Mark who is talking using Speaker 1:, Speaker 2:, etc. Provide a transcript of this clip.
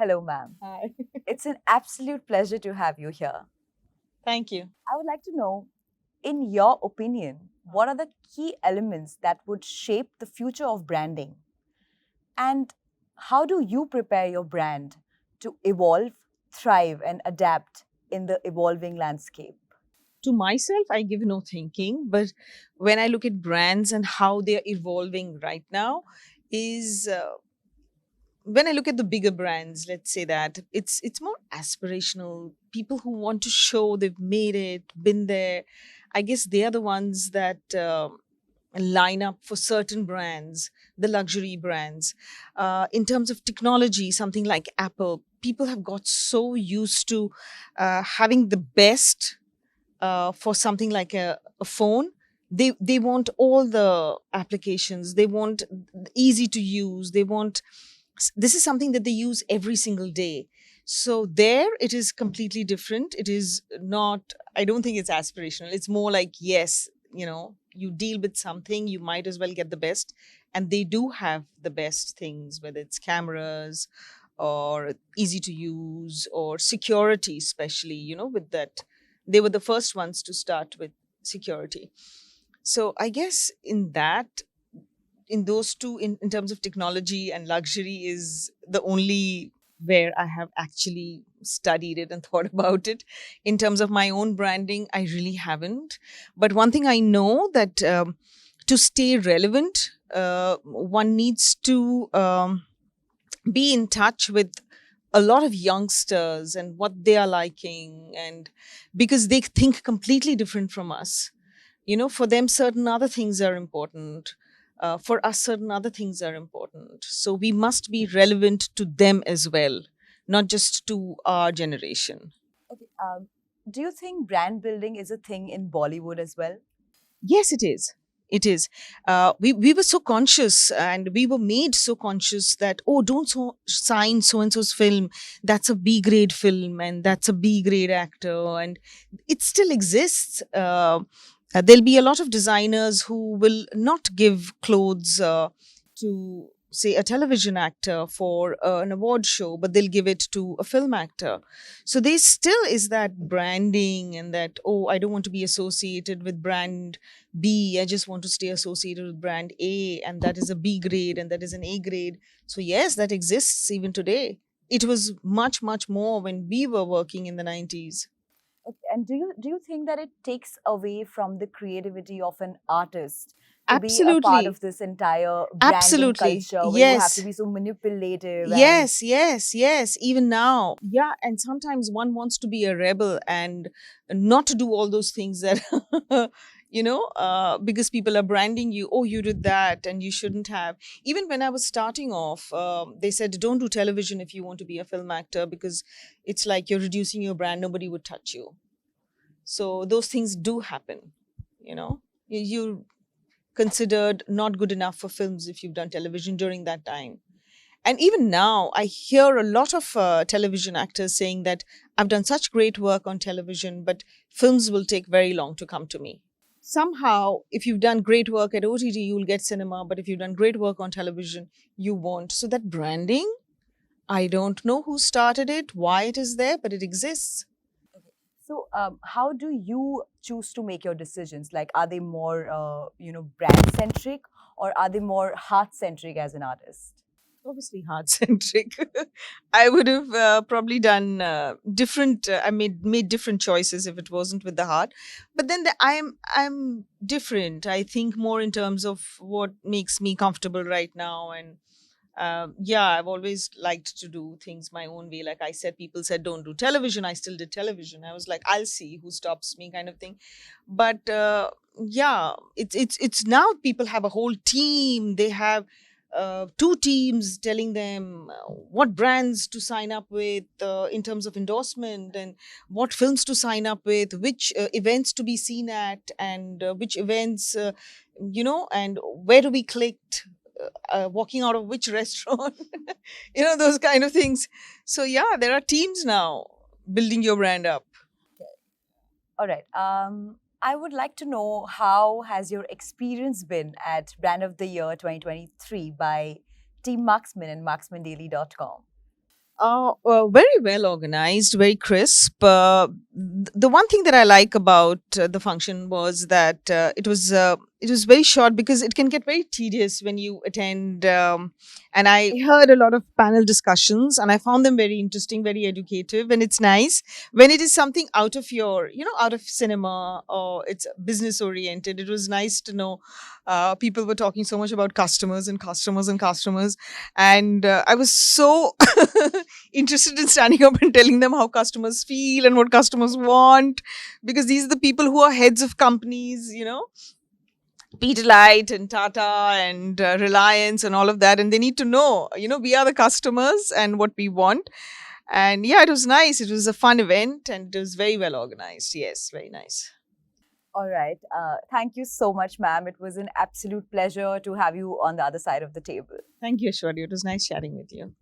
Speaker 1: Hello, ma'am.
Speaker 2: Hi.
Speaker 1: It's an absolute pleasure to have you here.
Speaker 2: Thank you.
Speaker 1: I would like to know, in your opinion, what are the key elements that would shape the future of branding? And how do you prepare your brand to evolve, thrive, and adapt in the evolving landscape?
Speaker 2: To myself, I give no thinking, but when I look at brands and how they're evolving right now, is when I look at the bigger brands, let's say that it's more aspirational. People who want to show they've made it, been there. I guess they are the ones that line up for certain brands, the luxury brands. In terms of technology, something like Apple, people have got so used to having the best for something like a phone. They want all the applications. They want easy to use. They want this is something that they use every single day. So there it is completely different. It is not, I don't think it's aspirational. It's more like, yes, you deal with something, you might as well get the best. And they do have the best things, whether it's cameras or easy to use or security, especially, with that. They were the first ones to start with security. So I guess in those two, in terms of technology and luxury, is the only where I have actually studied it and thought about it. In terms of my own branding, I really haven't. But one thing I know that to stay relevant, one needs to be in touch with a lot of youngsters and what they are liking, and because they think completely different from us. For them certain other things are important. For us certain other things are important, so we must be relevant to them as well, not just to our generation.
Speaker 1: Okay. Do you think brand building is a thing in Bollywood as well?
Speaker 2: Yes, it is. It is. We were so conscious, and we were made so conscious that, oh, don't sign so and so's film. That's a B grade film, and that's a B grade actor. And it still exists. There'll be a lot of designers who will not give clothes to, say, a television actor for an award show, but they'll give it to a film actor. So there still is that branding, and that, oh, I don't want to be associated with brand B. I just want to stay associated with brand A, and that is a B grade and that is an A grade. So yes, that exists even today. It was much, much more when we were working in the 90s.
Speaker 1: Okay. And do you think that it takes away from the creativity of an artist to be a part
Speaker 2: Absolutely.
Speaker 1: of this entire branding
Speaker 2: Absolutely.
Speaker 1: culture where you have to
Speaker 2: Yes.
Speaker 1: be so manipulative and
Speaker 2: Yes, yes, yes. Even now. Yeah. And sometimes one wants to be a rebel and not to do all those things that, because people are branding you. Oh, you did that and you shouldn't have. Even when I was starting off, they said, don't do television if you want to be a film actor, because it's like you're reducing your brand. Nobody would touch you. So those things do happen, you know. You considered not good enough for films if you've done television during that time. And even now, I hear a lot of television actors saying that I've done such great work on television, but films will take very long to come to me. Somehow, if you've done great work at OTT, you'll get cinema, but if you've done great work on television, you won't. So, that branding, I don't know who started it, why it is there, but it exists.
Speaker 1: so how do you choose to make your decisions? Like, are they more brand centric, or are they more heart centric as an artist?
Speaker 2: Obviously heart centric. I would have probably done different. I made different choices if it wasn't with the heart. But then I'm different. I think more in terms of what makes me comfortable right now. And yeah, I've always liked to do things my own way. Like I said, people said don't do television. I still did television. I was like, I'll see who stops me, kind of thing. But yeah, it's now people have a whole team. They have two teams telling them what brands to sign up with in terms of endorsement, and what films to sign up with, which events to be seen at, and which events, and where to be clicked, walking out of which restaurant, those kind of things. So, yeah, there are teams now building your brand up.
Speaker 1: All right. I would like to know, how has your experience been at Brand of the Year 2023 by Team Marksman and marksmandaily.com?
Speaker 2: Very well organized, very crisp. The one thing that I like about the function was that it was very short, because it can get very tedious when you attend. And I heard a lot of panel discussions, and I found them very interesting, very educative, and it's nice when it is something out of your, out of cinema, or it's business oriented. It was nice to know people were talking so much about customers and customers and customers, and I was so interested in standing up and telling them how customers feel and what customers want, because these are the people who are heads of companies, Peterlite and Tata and Reliance and all of that, and they need to know, we are the customers and what we want. And yeah, it was nice. It was a fun event, and it was very well organized. Yes, very nice.
Speaker 1: All right. Thank you so much, ma'am. It was an absolute pleasure to have you on the other side of the table.
Speaker 2: Thank you, Ashwarya. It was nice chatting with you.